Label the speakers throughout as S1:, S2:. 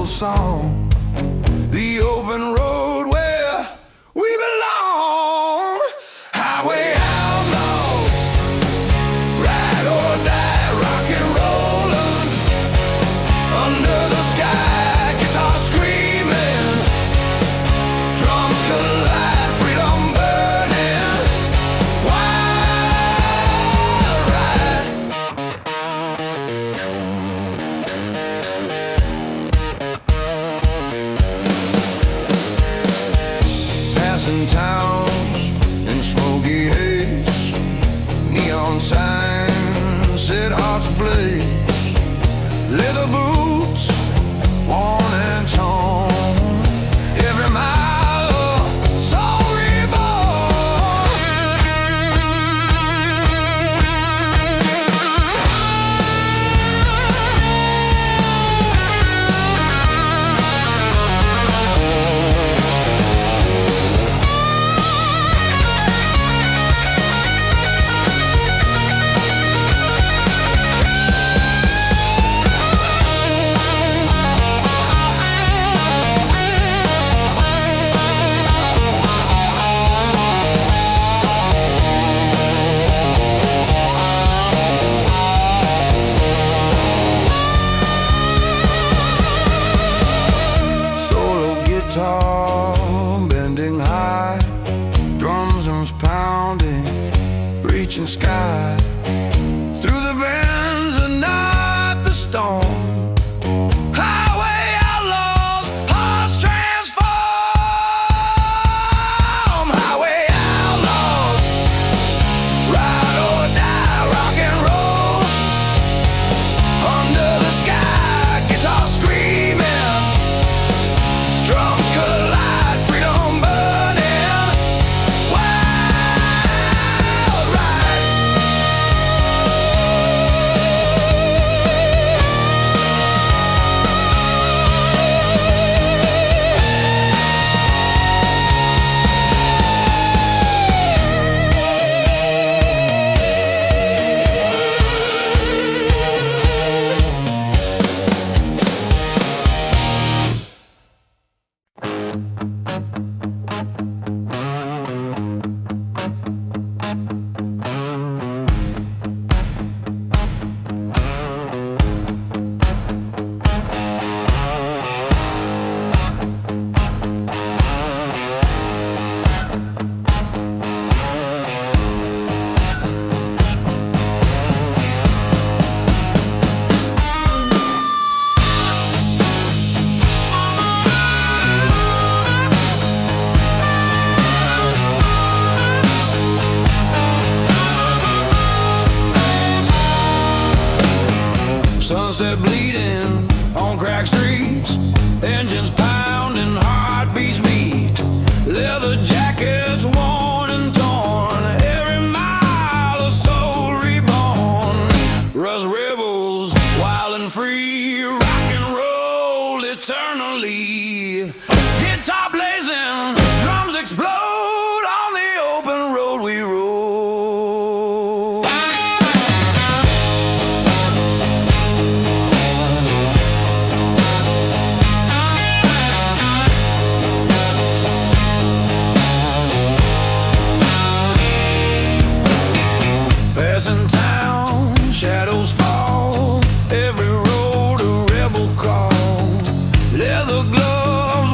S1: song, the open road where we belong. Highway outlaws, ride or die, rock and rollin'. Under the sky, guitar screaming, drums collide, freedom burning. Wild ride. Passing towns in smoky haze, neon signs set hearts ablaze. Leather boots, worn and torn, every mile a soul reborn. Guitar bending high, drums pounding, reaching sky. Through the bends and not the storm. Highway outlaws, hearts transform. Highway outlaws, ride or die, rock and roll. Under the sky, guitar screaming, drums collide, freedom burning. Wild ride. Sunset bleeding on cracked streets, engines pounding, heartbeats meet. Leather jackets worn and torn, every mile a soul reborn. Rust rebels, wild and free, rock and roll eternally. Guitar blazing, drums explode, on the open road we roll. Passing town, shadows fall, every road a rebel call. Leather gloves,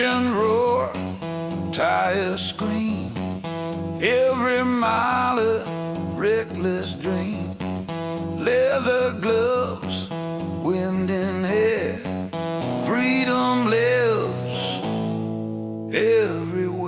S1: engine roar, tires scream, every mile a reckless dream. Leather gloves, wind in hair, freedom lives everywhere.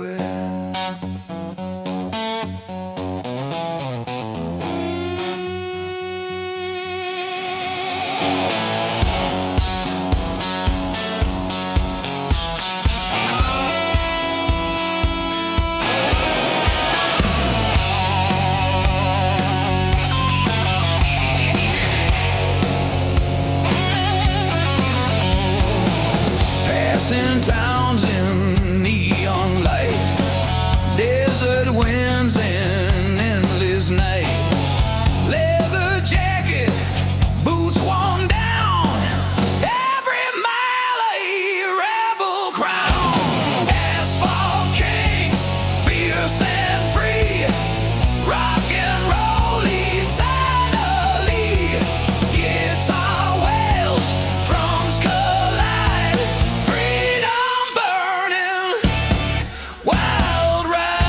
S1: Passing towns in neon light, desert winds and endless night. Leather jacket, boots worn down, every mile a rebel crown. Asphalt kings, fierce and free, rock and roll eternally. Guitar wails, drums collide, freedom burning, wild ride.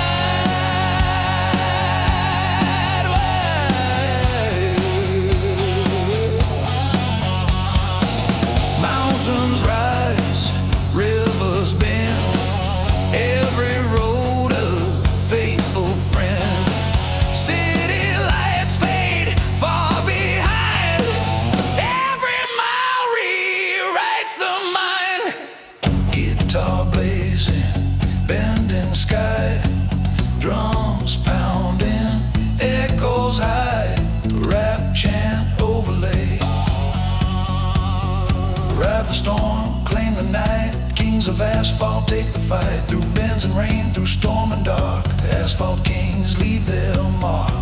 S1: Mountains rise, rivers bend, every road a faithful friend. City lights fade far behind, every mile rewrites the mind. Guitar blazing, bending sky, drums pounding, echoes high, rap chant overlay. Ride the storm, claim the night, kings of asphalt take the fight. Through bends and rain, through storm and dark, asphalt kings leave their mark.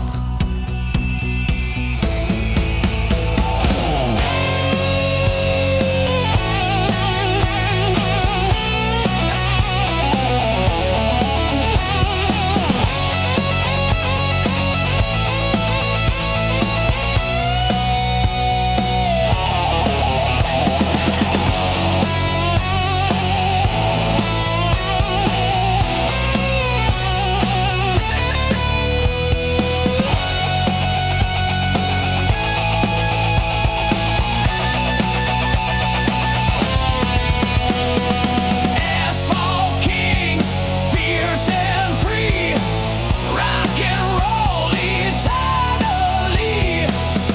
S1: Asphalt kings, fierce and free, rock and roll eternally.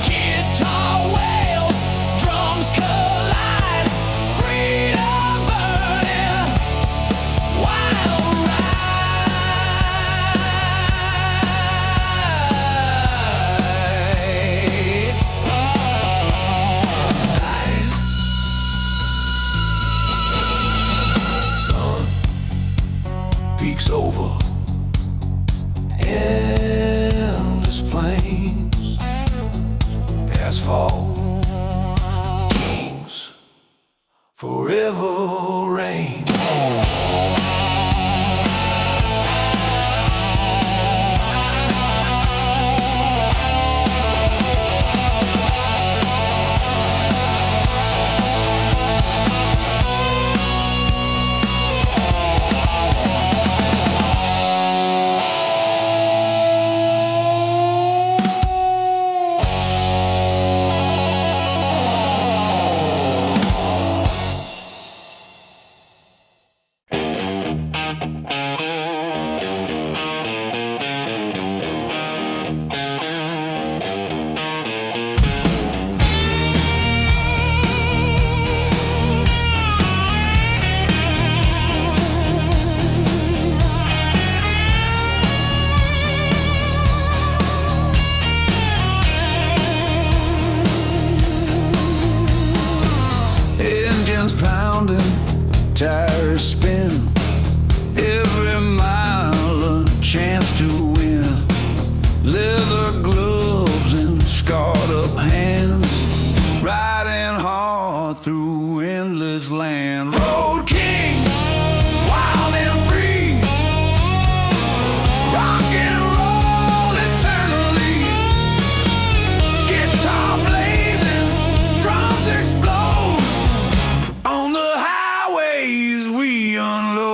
S1: Guitar wails, drums collide, freedom burning, wild ride. Sun peeks over endless plains, asphalt kings forever reign. Engines pounding, tires spin, every mile a chance to win. Leather gloves and scarred up hands, riding hard through endless land. Road kings, wild and free, rock and roll eternally. Guitar blazing, drums explode, on the highways we unload.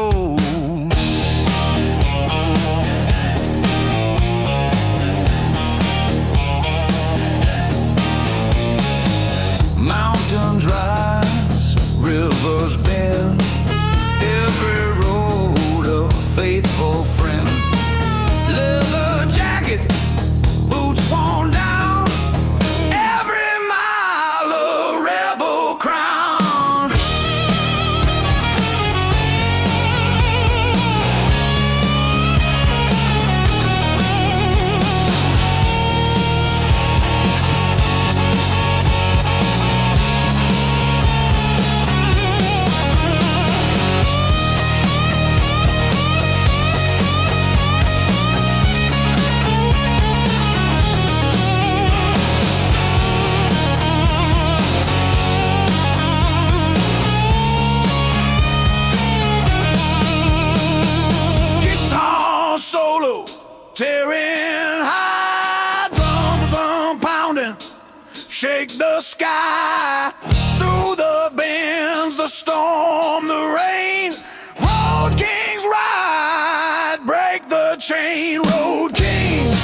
S1: break the sky. Through the bends, the storm, the rain. Road kings ride, break the chain. Road kings,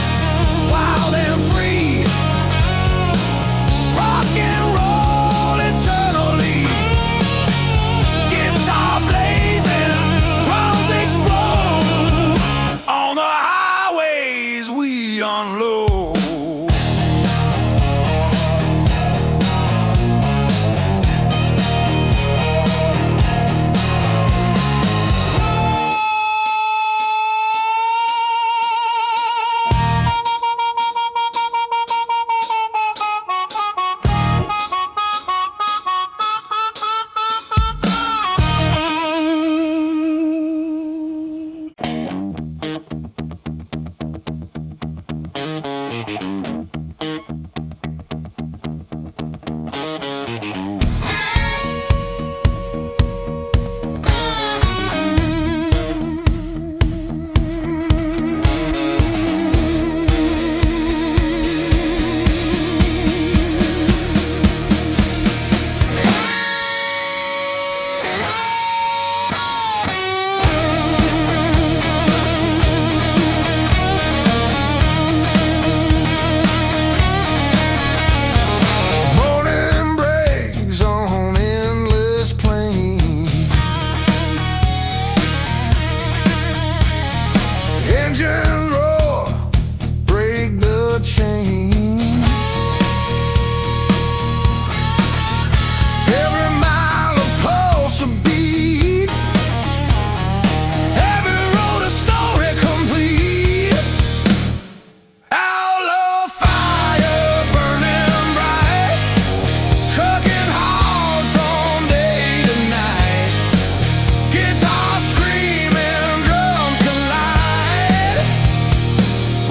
S1: wild and free. Rock and roll eternally. Guitar blazing, drums explode. On the highways we unload. Engines roar, break the chain. Every mile a pulse, a beat. Every road a story complete. Outlaw fire burning bright. Trucking hard from day to night. Guitar screaming, drums collide.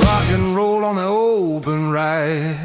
S1: Rock and roll on the open ride.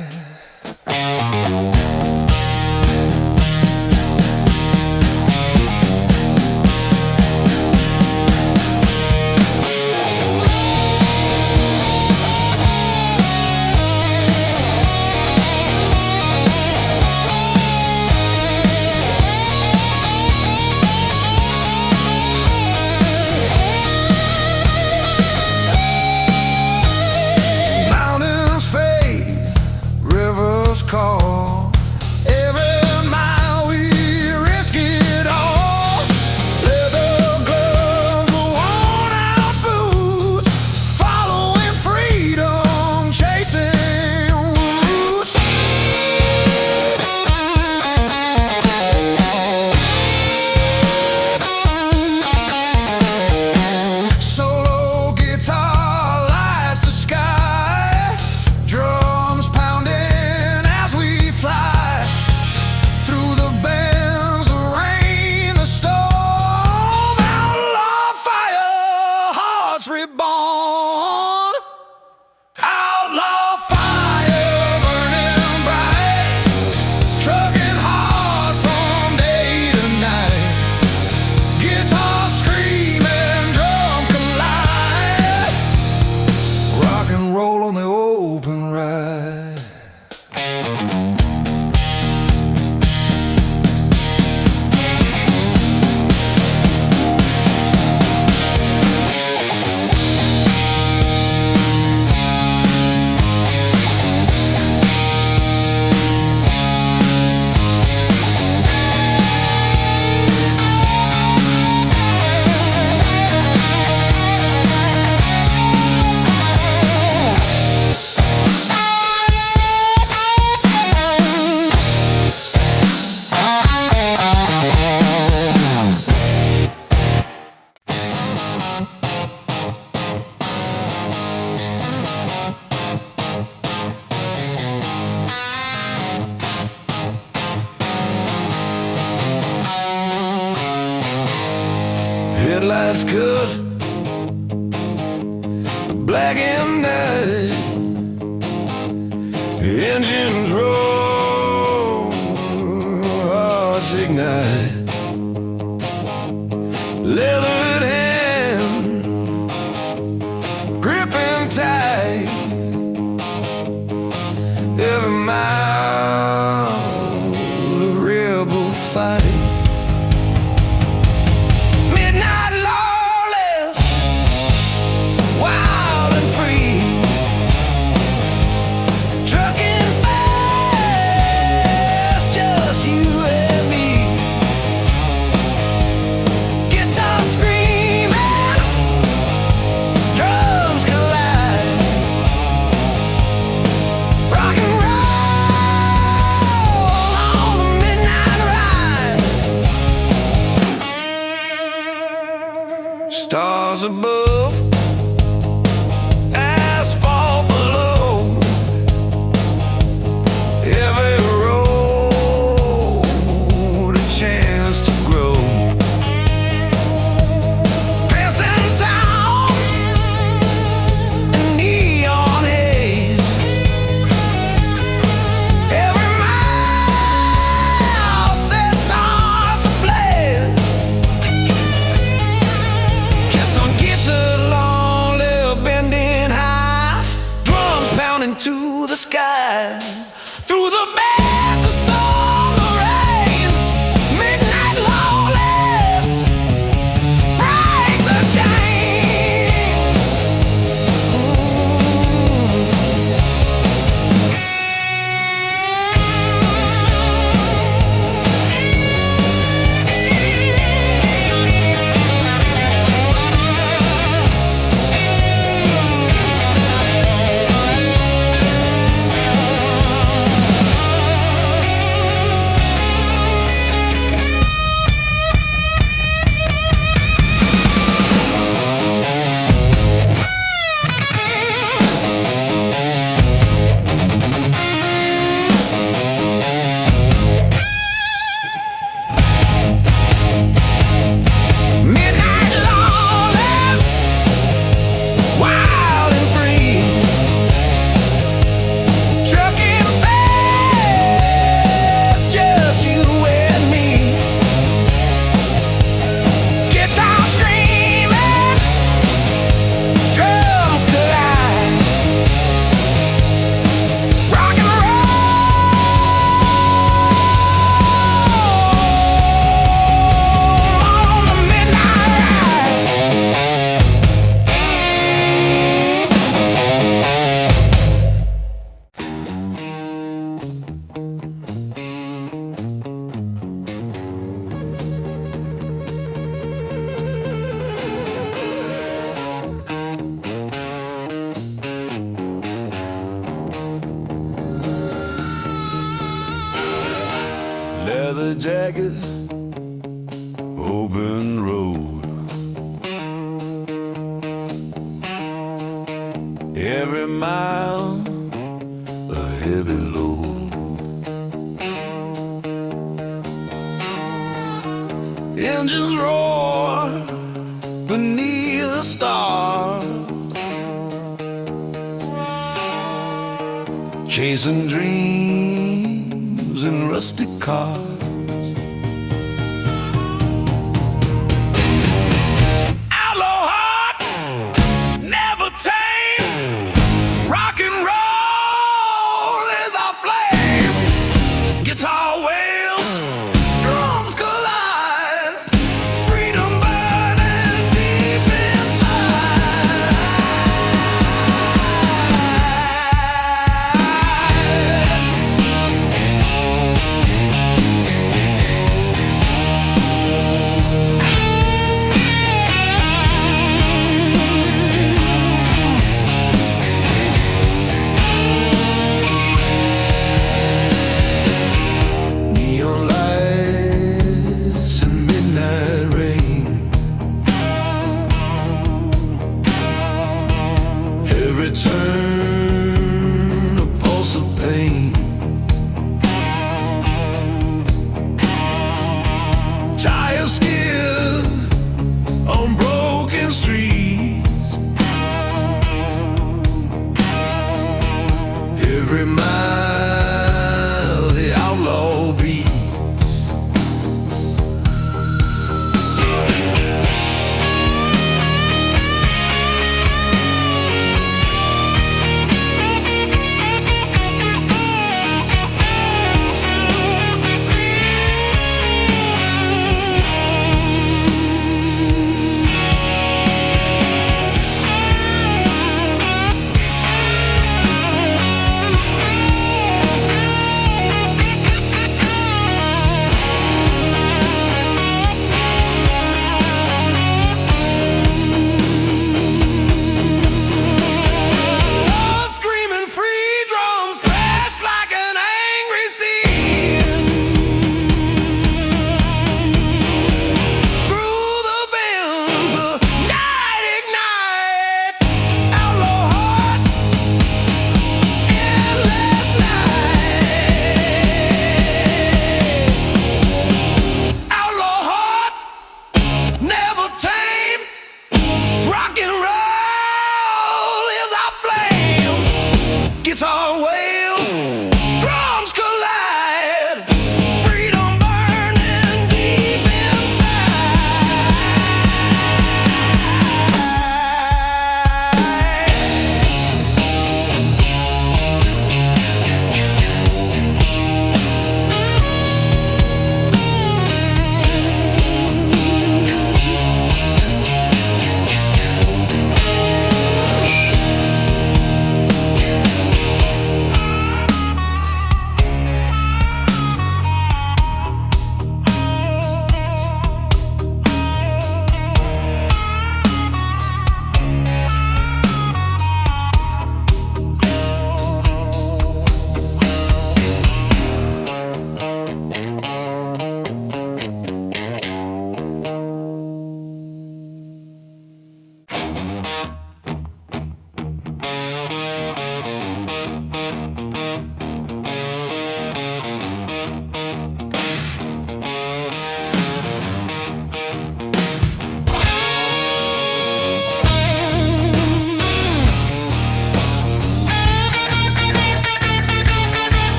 S1: Mountains fade, rivers call. Every mile we risk it all. Leather gloves, worn out boots. Following freedom, chasing roots. Solo guitar lights the sky. Drums pounding as we fly. Through the bends, the rain, the storm. Outlaw fire, hearts reborn. Outlaw fire burning bright. Trucking hard from day to night. Guitar screaming, drums collide. Rock and roll on the open ride. Headlights cut black and night. Engines roar, hearts ignite. Leathered hand, gripping tight. Every mile fighting. Midnight lawless, wild and free, trucking fast, just you and me. Guitar screaming, drums collide, rock and roll on the midnight ride. Stars above, asphalt below, every road a chance to grow. Passing towns in neon haze, every mile sets hearts ablaze. Kiss on guitar, lonely, bending high, drums pounding to the sky. Through the bands of storm, the rain, midnight lawless, break the chain. Midnight lawless, wild and free, trucking fast, just you and me. Guitar screaming, drums collide, rock and roll on the midnight leather jacket, open road, every mile a heavy load. Engines roar beneath the stars, chasing dreams in rusty cars. Outlaw heart, never tame, rock and roll is our flame. Guitar wails, drums collide, freedom burning deep inside.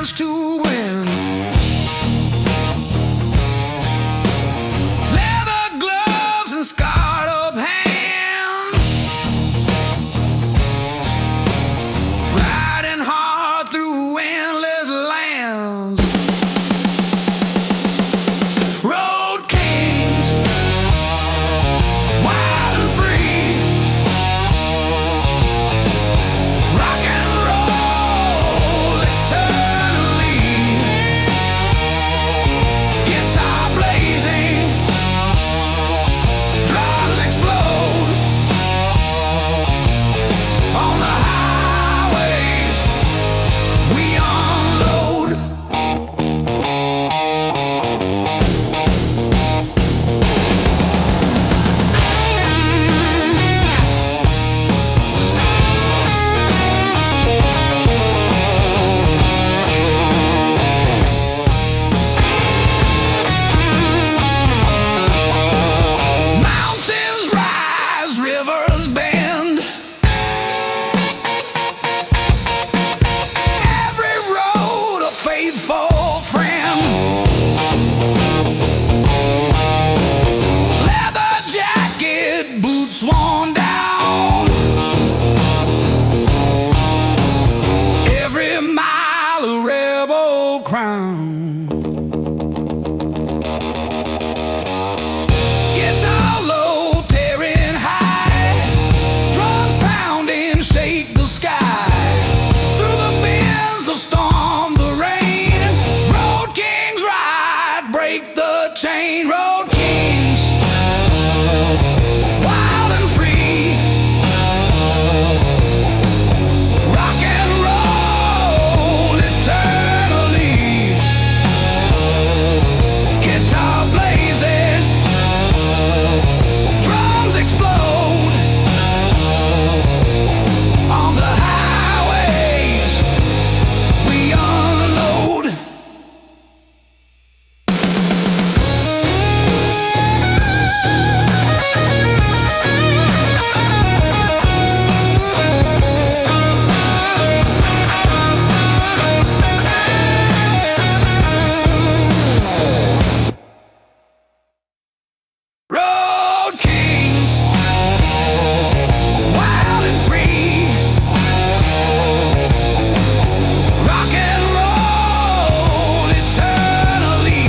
S1: chance to win. Leather gloves and scarred up hands, riding hard through endless lands. Road kings, wild and free, rock and roll eternally. Guitar blazing, drums explode on the highways. We unload. Mountains rise, rivers bend. Every road a faithful friend. Leather jacket, boots worn down. Every mile a rebel crown. Guitar low, tearing high, drums pounding, shake the sky. Through the winds, the storm, the rain, road kings ride, break the chain. Road kings, wild and free, rock and roll eternally. Guitar blazing, drums explode on the highways. We unload. Road kings, wild and free, rock and roll eternally.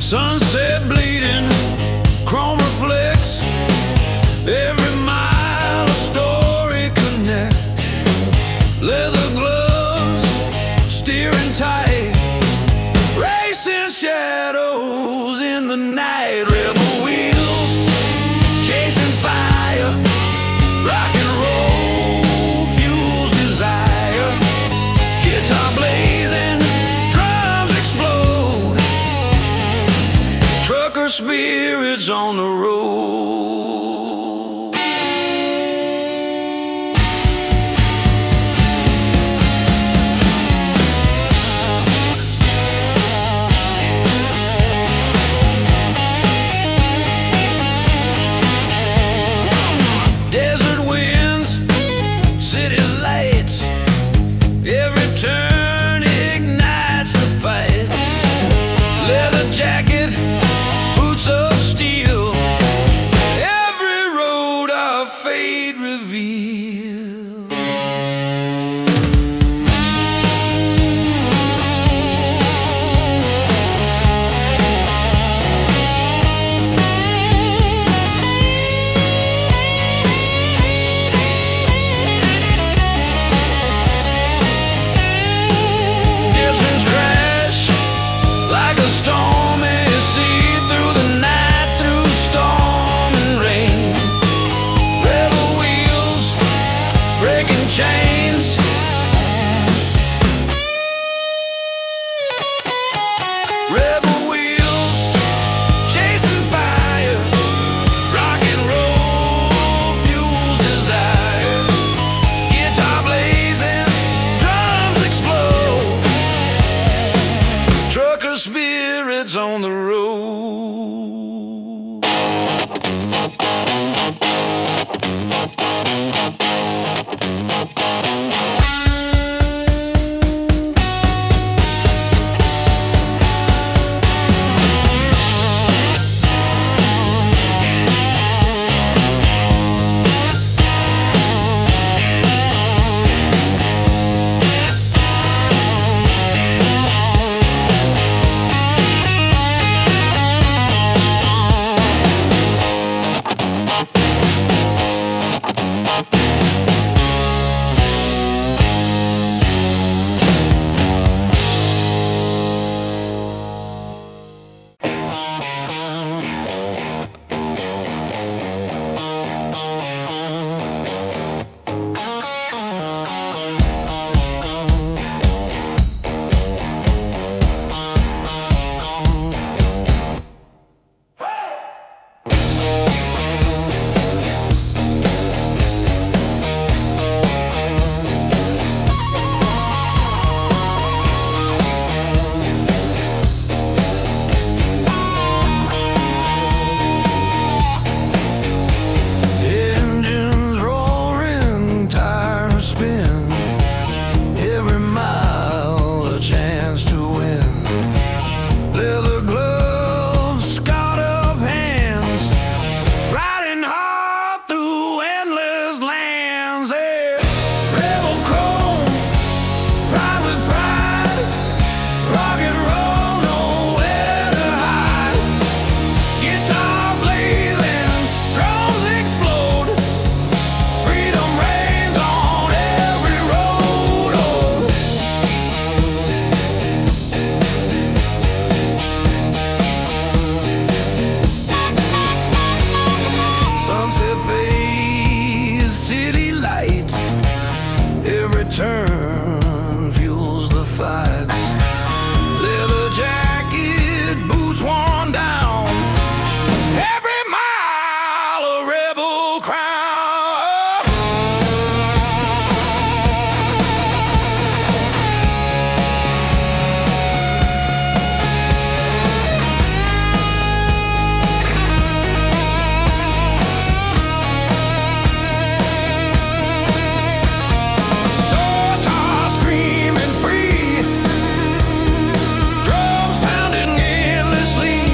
S1: Sunset bleeding, chrome reflects. Every mile a story connects. Leather gloves, steering tight, racing shadows in the night. Rebel wheels, chasing fire, rock and roll fuels desire. Guitar blazing, drums explode, trucker spirits on the road. Desert winds, city lights, every turn ignites the fight. Leather jacket, boots of steel, every road. Turn fuels the fights. Leather jacket, boots worn down. Every mile a rebel crown. Screaming free, drums pounding endlessly.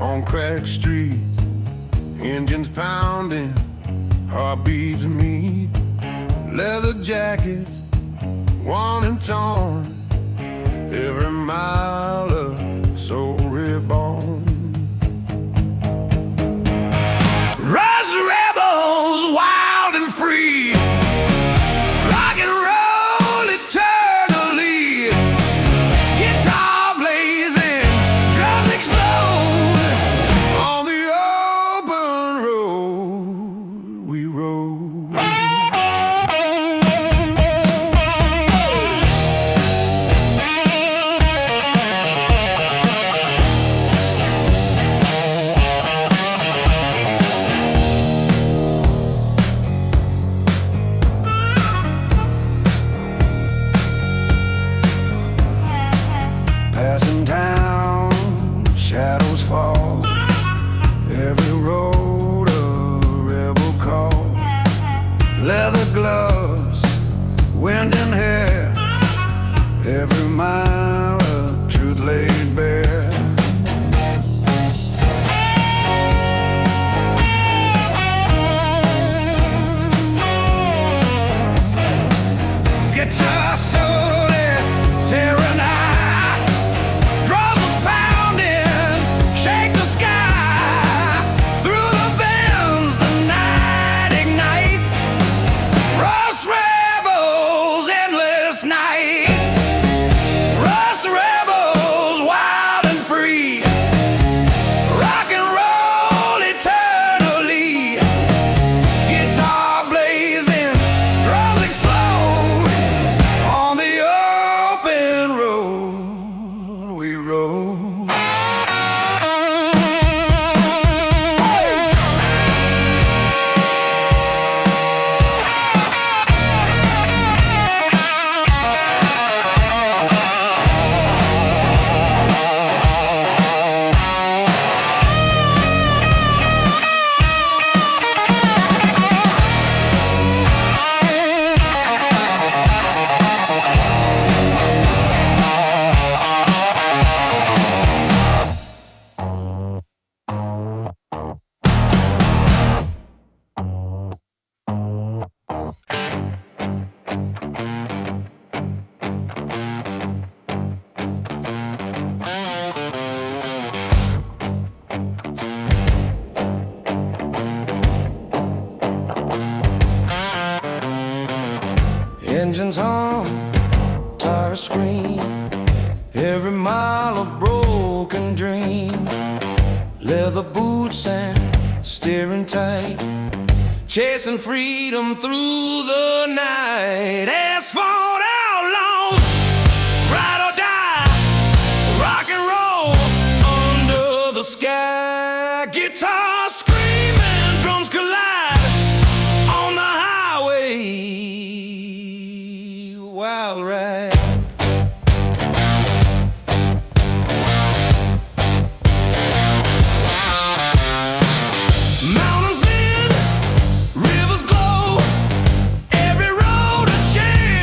S1: on cracked streets, engines pounding, heartbeats meet, leather jackets worn and torn, every mile of soul reborn. Rise rebels, wild and free, rock and roll eternally, guitar blazing, drums explode, on the open road we rode. Passing town, shadows fall, every road a rebel call, leather gloves, wind in hair, every mile of truth laid bare. Guitar solo, tearing high, drums pounding, shake the sky. Through the bends, the night ignites. Rust rebels, endless nights. Rust rebels, wild and free. Rock and roll eternally. Guitar blazing, drums explode. On the open road we rode. Engines hum, tires scream, every mile a broken dream. Leather boots and steering tight, chasing freedom through the night. Asphalt outlaws, ride or die, rock and roll under the sky. Guitar screaming, drums collide on the highway. Wild ride. Mountains bend, rivers glow, every road a chance.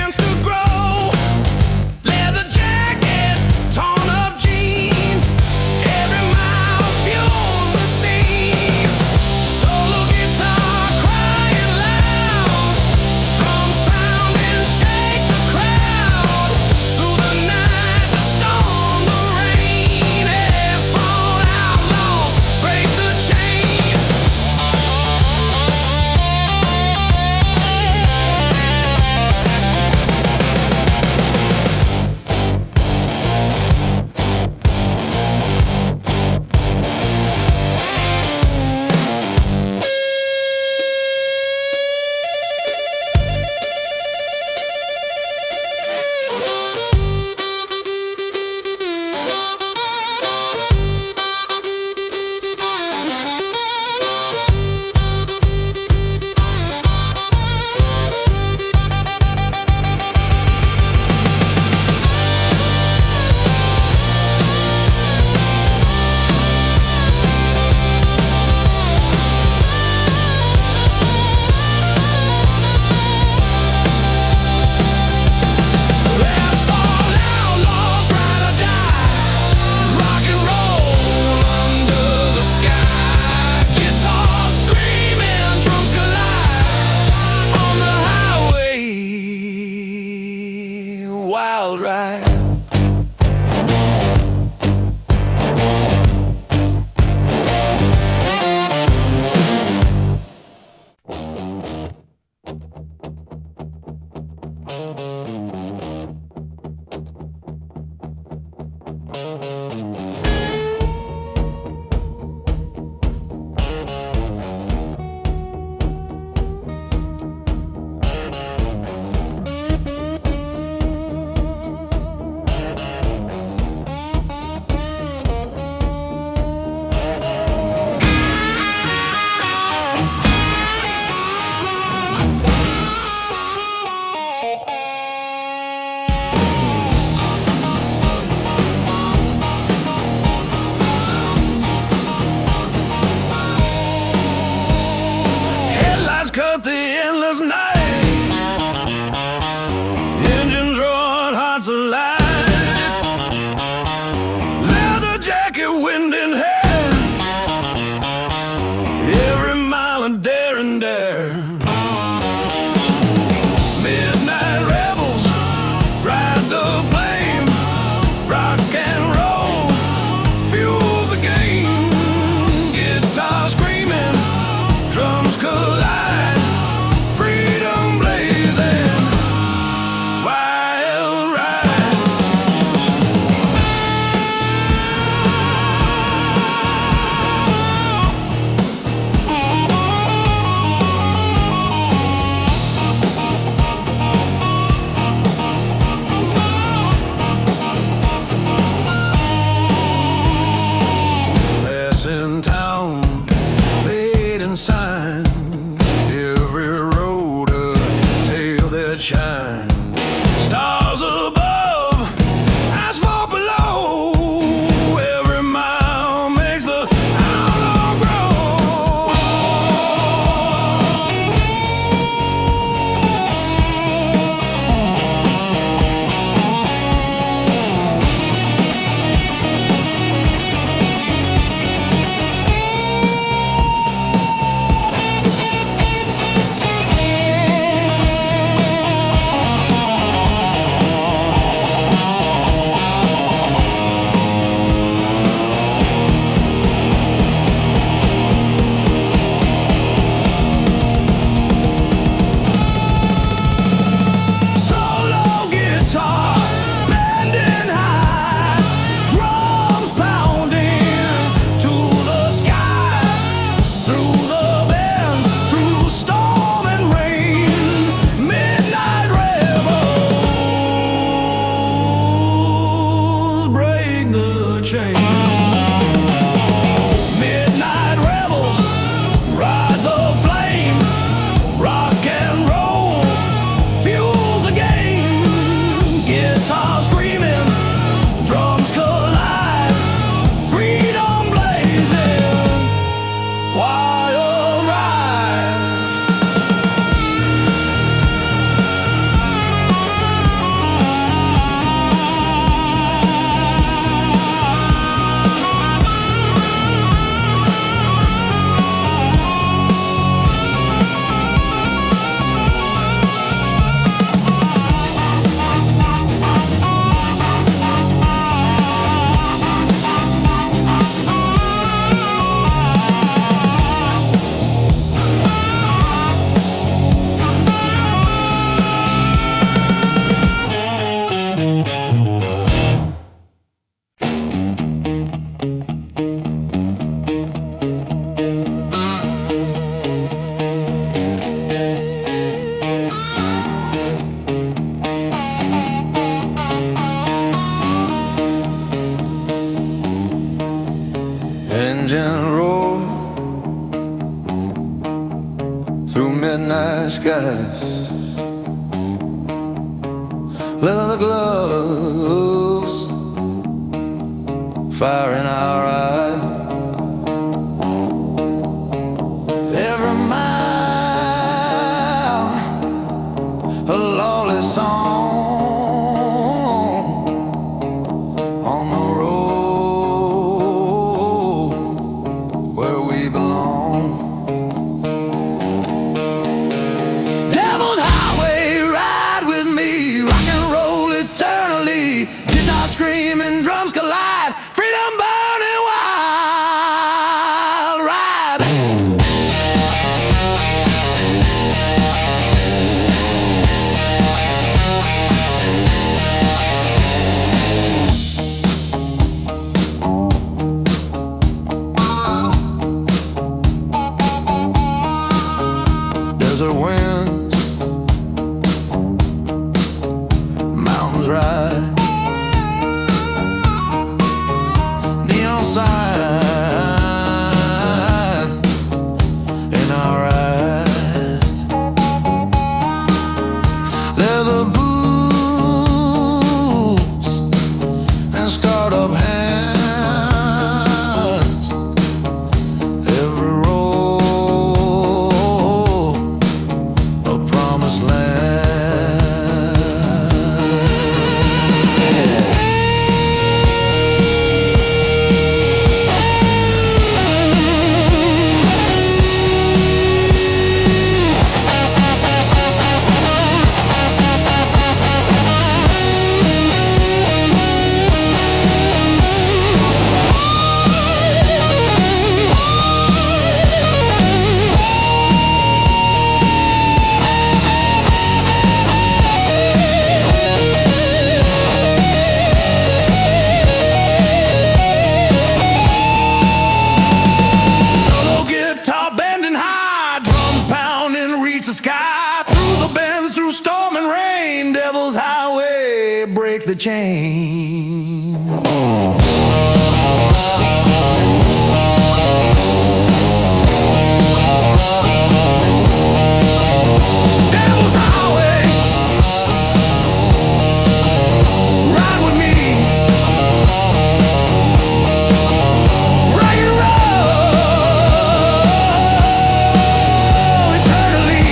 S1: wind in hair, every mile of dare and dare. Midnight rebels ride the flame, rock and roll fuels the game. Guitar screaming, drums collide, freedom blazing, wild ride. In town, fading signs, every road a tale that shines. Stars above, asphalt below, every mile makes the outlaw grow. Midnight rebels ride the flame, rock and roll fuels the game. Guitar screaming, drums collide, freedom blazing, wild ride. Engine roar through midnight skies, leather gloves, fire in our eyes. Every mile a lawless song on the road where we belong. Devil's Highway, ride with me, rock and roll eternally. Guitar screaming, drums collide, freedom burning wild. chain. Devil's Highway, ride with me. Rock and roll eternally.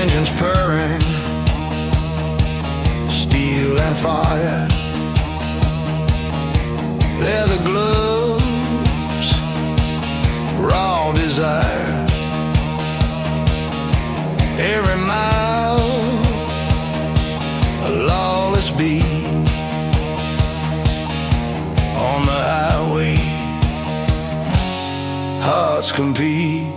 S1: Engines purring, steel and fire, leather gloves, raw desire. Every mile, a lawless beat on the highway, hearts compete.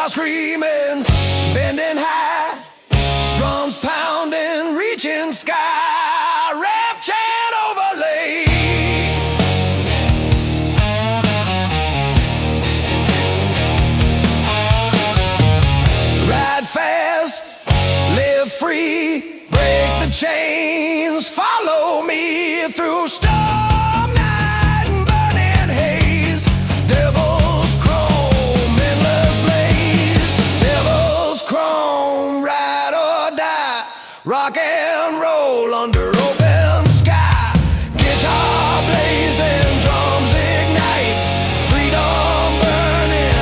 S1: Screaming, bending high, drums pounding, reaching sky, rap chant overlay. Ride fast, live free, break the chains, follow me through storm night and burning haze. Devil's chrome, endless blaze. Devil's chrome, ride or die. Rock and roll under open sky. Guitar blazing, drums ignite. Freedom burning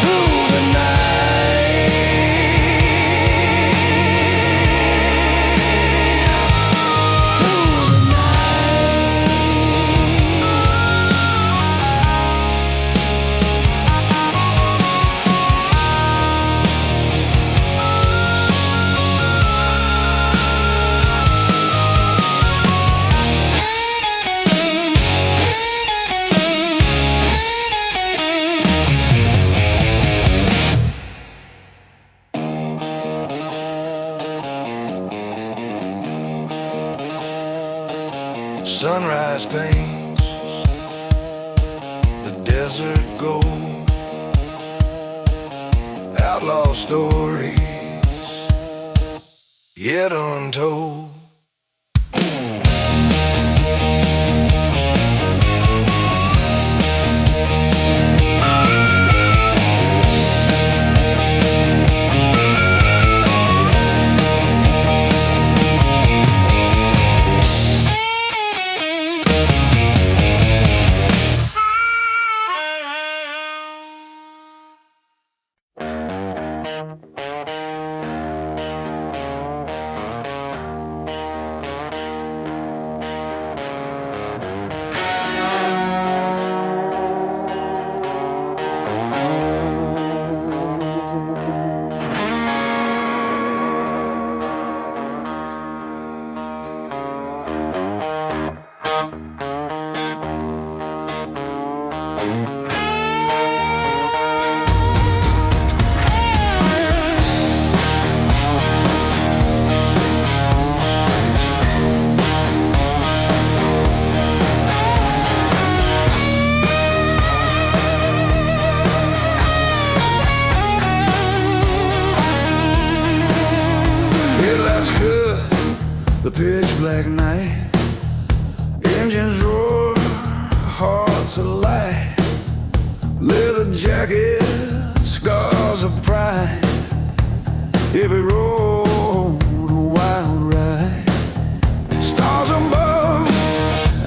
S1: through the night. Through the night. Sunrise paints the desert gold. Outlaw stories yet untold. jacket, scars of pride. Every road a wild ride. Stars above,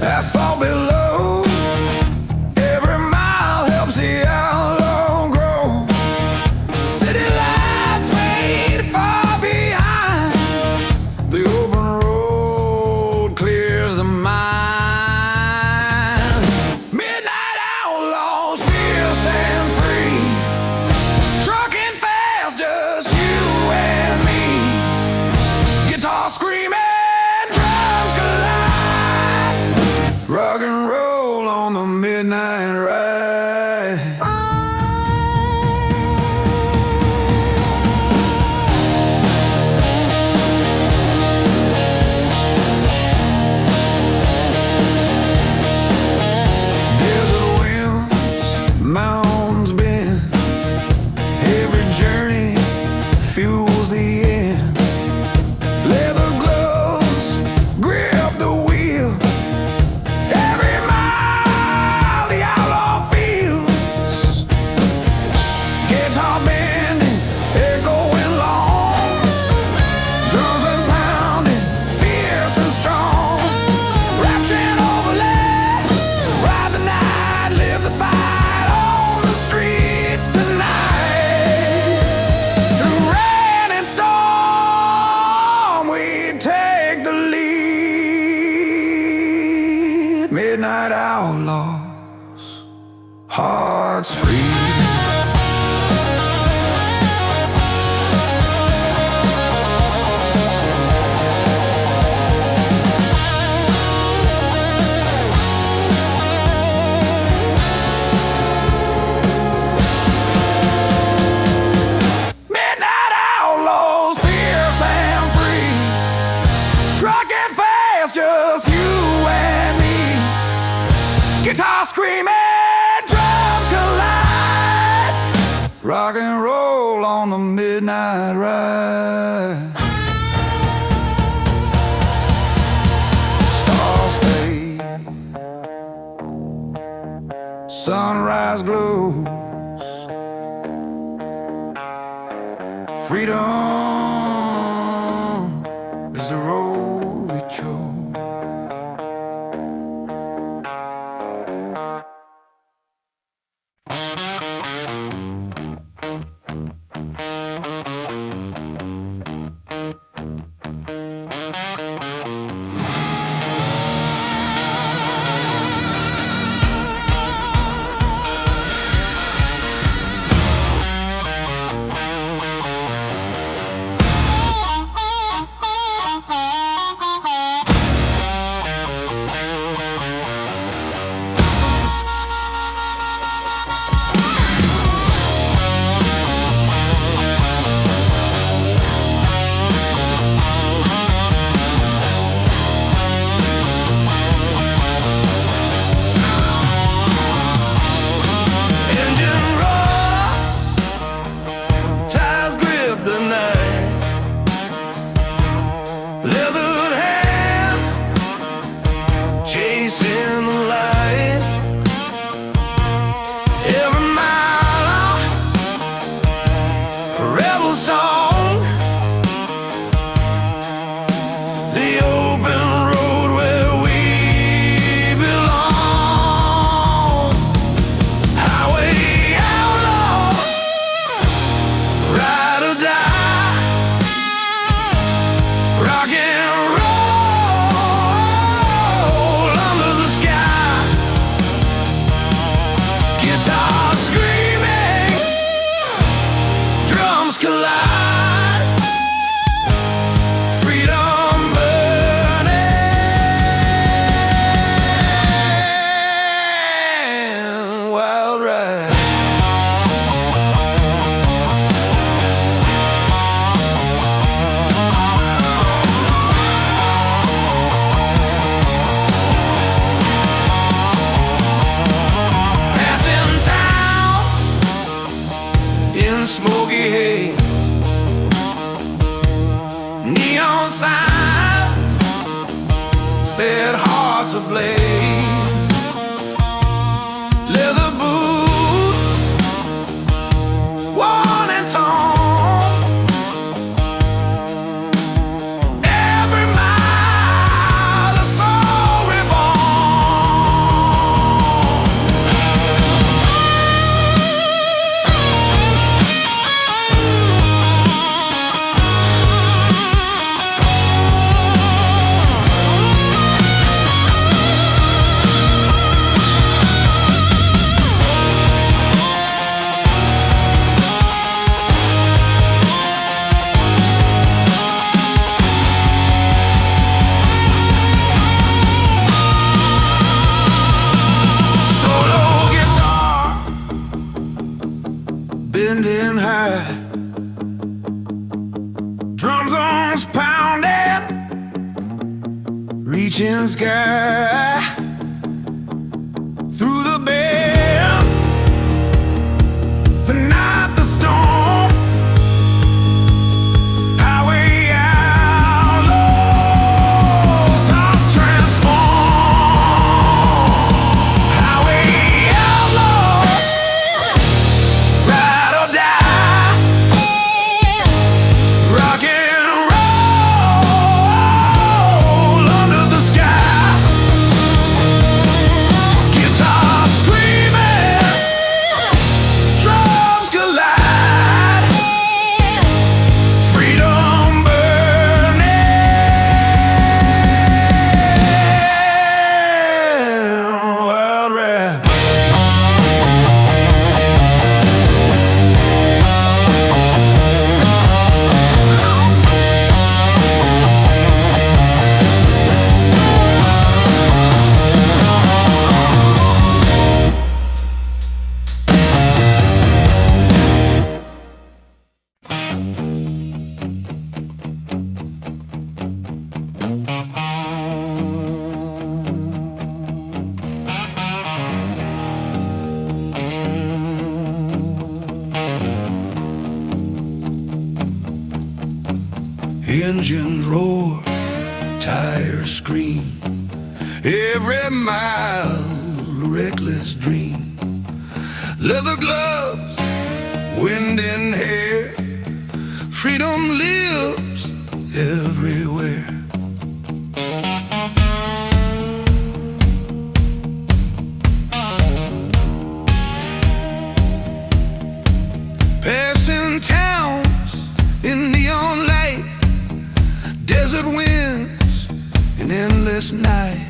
S1: asphalt below. Every mile helps the outlaw grow. City lights fade far behind. The open road clears the mind. Midnight outlaws, fierce and free. Trucking fast, just you and me. Guitar screaming, drums collide. Rock and roll on the midnight ride. Desert winds, mountains bend. Every journey fuels the end. Leather gloves grip the wheel. Every mile the outlaw feels. Guitar bending, echoing long. Drums and pounding, fierce and strong. Rapturing overlay, ride the night, live the fight on the streets tonight. Through rain and storm, we take the lead. Midnight outlaws, hearts free. Midnight outlaws, fierce and free. Trucking fast, just you and me. Guitar screaming, drums collide. Rock and roll on the midnight ride. Stars fade, sunrise glows. Freedom is the road we chose. high. Drum zones pounding, reaching sky. Through the bends, the night, the storm. Highway outlaws, hearts transform. Highway outlaws, ride or die. Rock and roll under the sky. Guitar screaming, drums collide. Freedom burning, wild rap. Engines roar, tires scream. Every mile, a reckless dream. Leather gloves, wind in hair. Freedom lives everywhere. Passing towns in neon light. Desert winds, an endless night.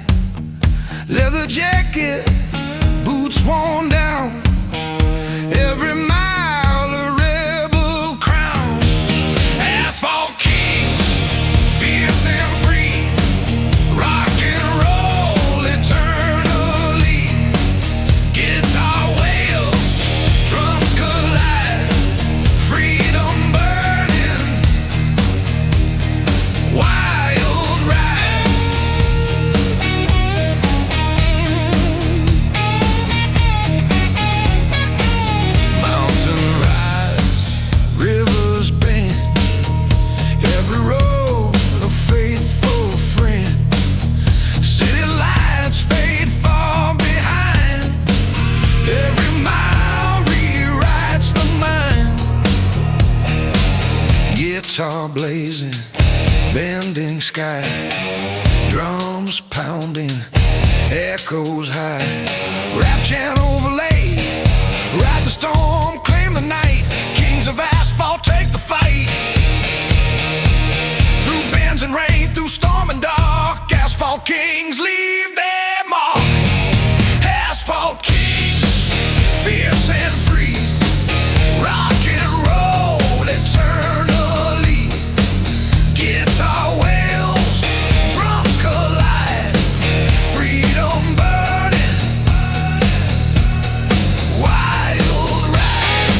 S1: Leather jacket, boots worn down. Every mile a rebel crown. Asphalt kings, fierce and free. Rock and roll eternally. Guitar wails, drums collide. Freedom burning, wild ride. Mountain rise, rivers bend. Every road a faithful friend. City lights fade far behind. Every mile rewrites the mind. Guitar blazing, bending sky. Drums pounding, echoes high. Rap chant overlay, ride the storm, claim the night. Kings of asphalt take the fight. Through bends and rain, through storm and dark. Asphalt kings leave their mark. Asphalt kings, fierce and free. Rock and roll eternally. Guitar wails, drums collide. Freedom burning, wild ride.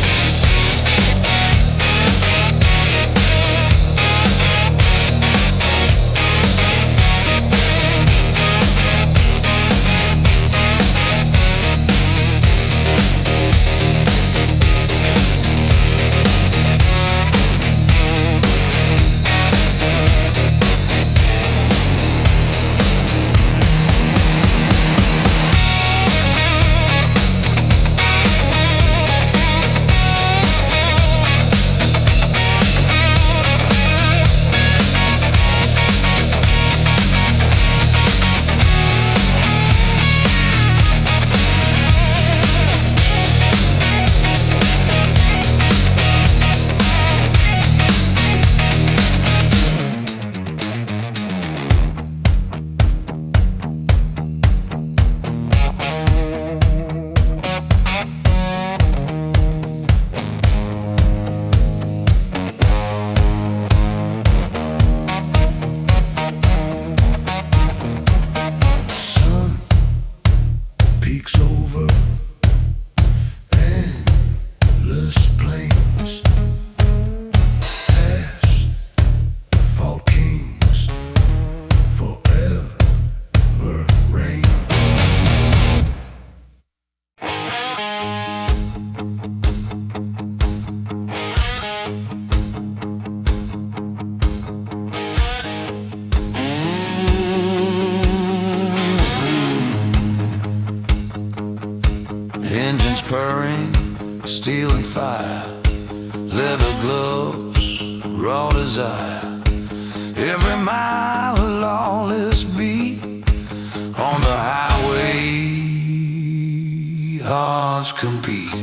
S1: engines purring, steel and fire, leather gloves, raw desire. Every mile a lawless beat on the highway, hearts compete.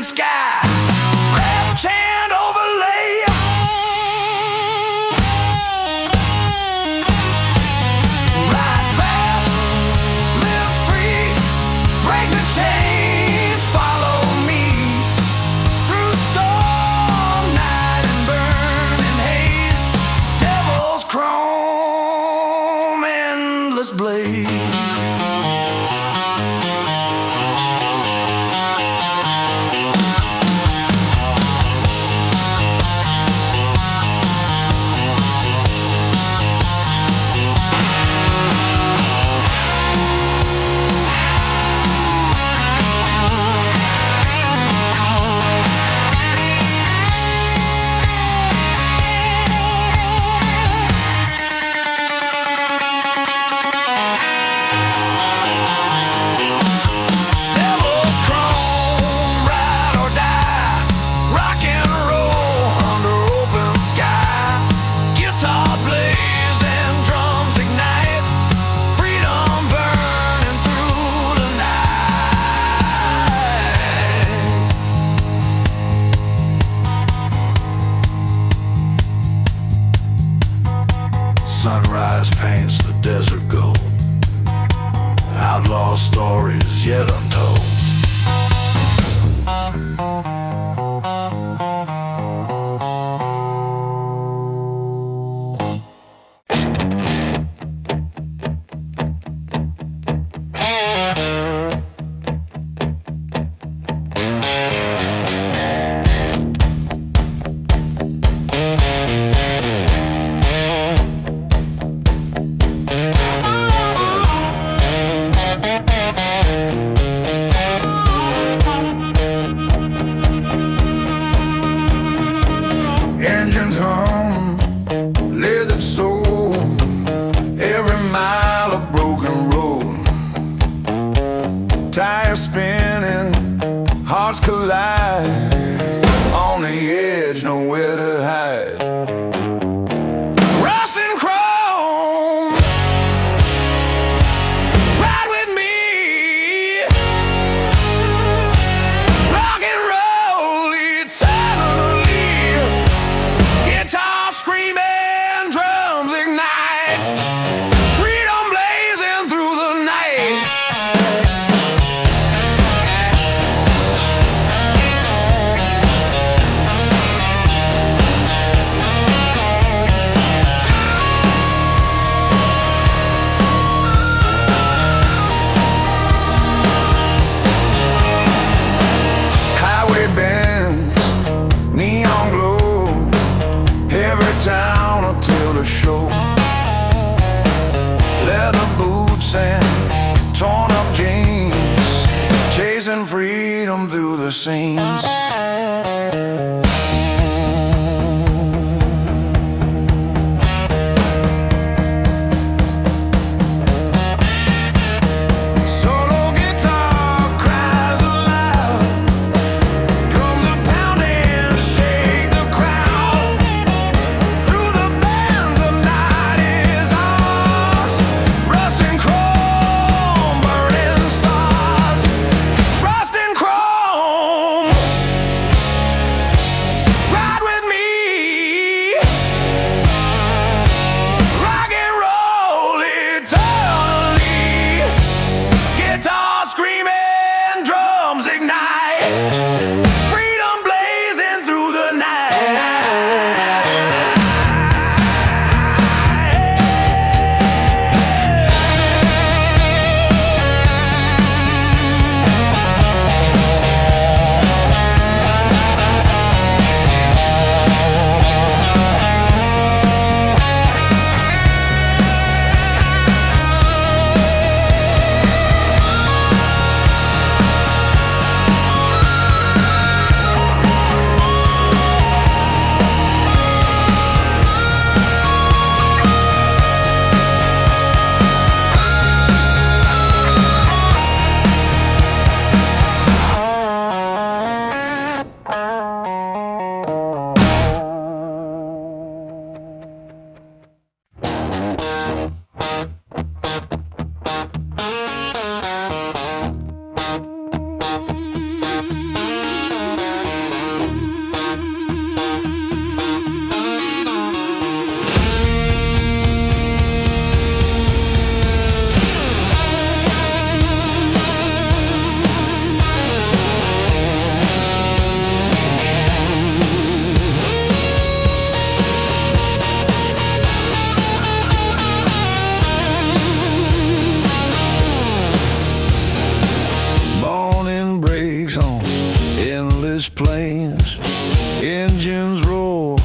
S1: Sky, rap chant overlay. Ride fast, live free, break the chains, follow me through storm, night and burning haze, devil's chrome, endless blaze. Sunrise paints the desert gold, outlaw stories yet untold. Engines hum, leathered soul, every mile a broken road. Tires spinning, hearts collide, on the edge, nowhere to hide. Rust and chrome, ride with me. Rock and roll eternally. Guitar screaming, drums ignite, freedom blazing through the night. blazing freedom through the scenes. Plains, engines roar,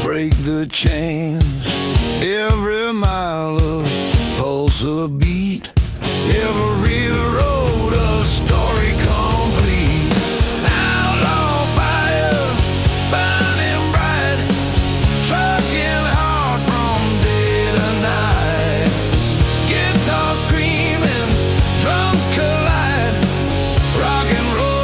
S1: break the chains. Every mile of pulse a beat, every road a story complete. Outlaw fire, burning bright, trucking hard from day to night. Guitar screaming, drums collide, rock and roll.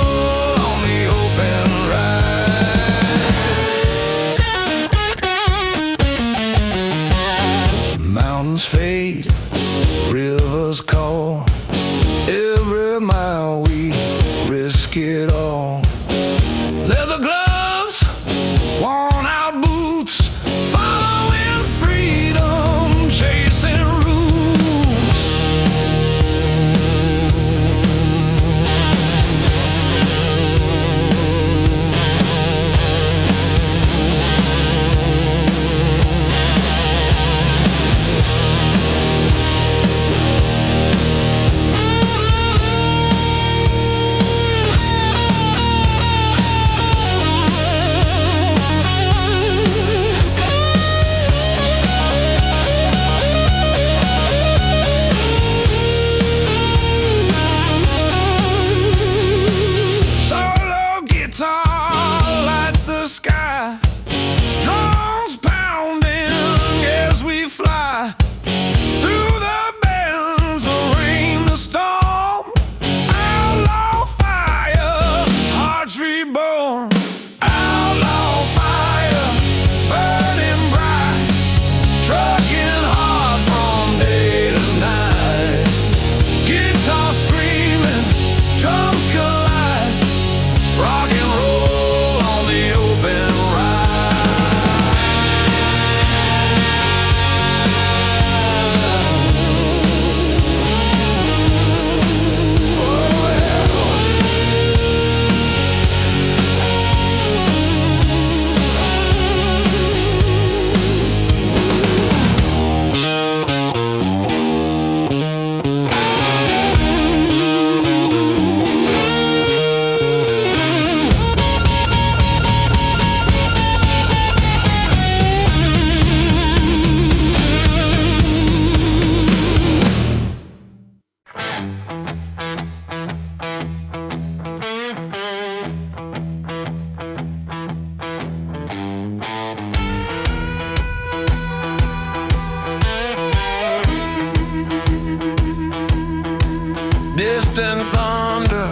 S1: distant thunder,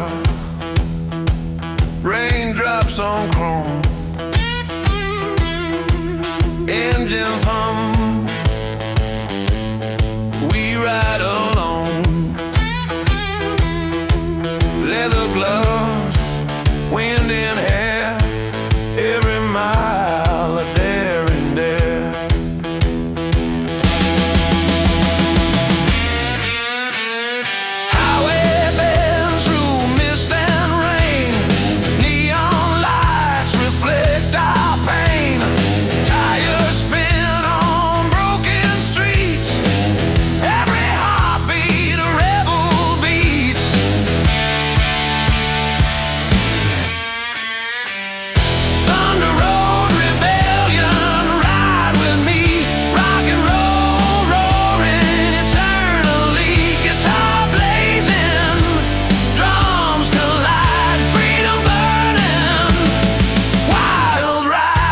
S1: raindrops on chrome, engines hum, we ride alone. Leather gloves, wind in hair, every mile a daring dare. Highway bends through mist and rain, neon lights reflect our pain. Tires spin on broken streets, every heartbeat a rebel beats. Thunder Road rebellion, ride with me, rock and roll, roaring eternally. Guitar blazing, drums collide, freedom burning, wild ride.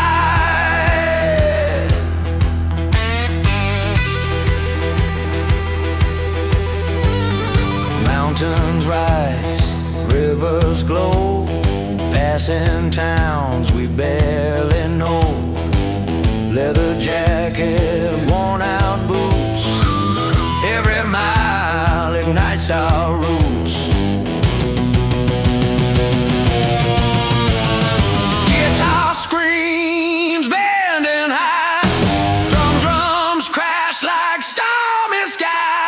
S1: Mountains rise, rivers glow, passing towns we barely know. Leather jacket, worn out boots, every mile ignites our roots. Guitar screams bending high, drums crash like stormy sky.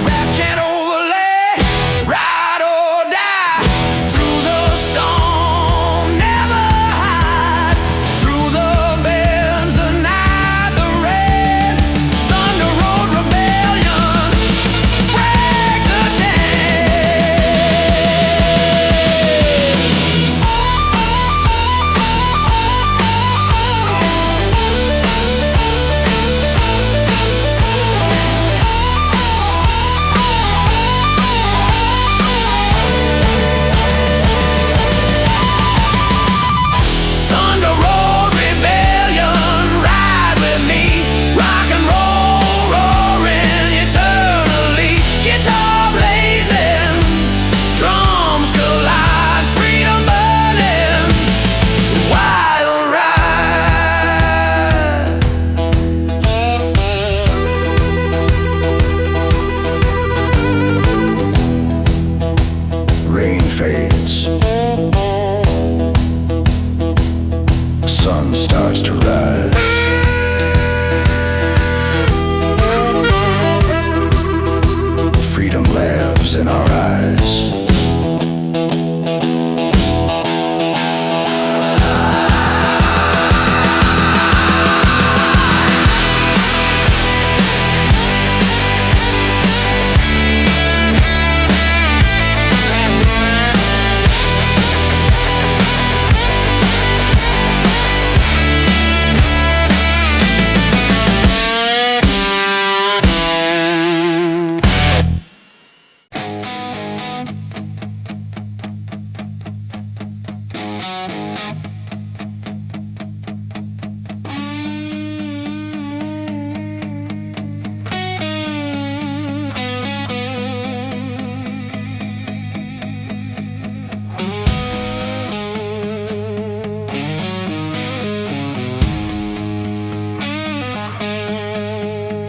S1: Rap chant overlay, ride or die, through the storm, never hide, through the bends, the night, the rain. Thunder Road rebellion, break the chain. Thunder Road rebellion, ride with me, rock and roll, roaring eternally. Guitar blazing, drums collide, freedom burning, wild ride. Rain fades, sun starts to rise. Freedom lives in our eyes.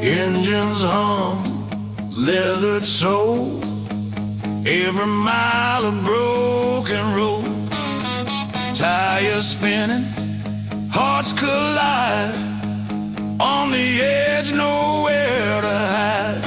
S1: Engines hum, leathered soul, every mile a broken road. Tires spinning, hearts collide, on the edge nowhere to hide.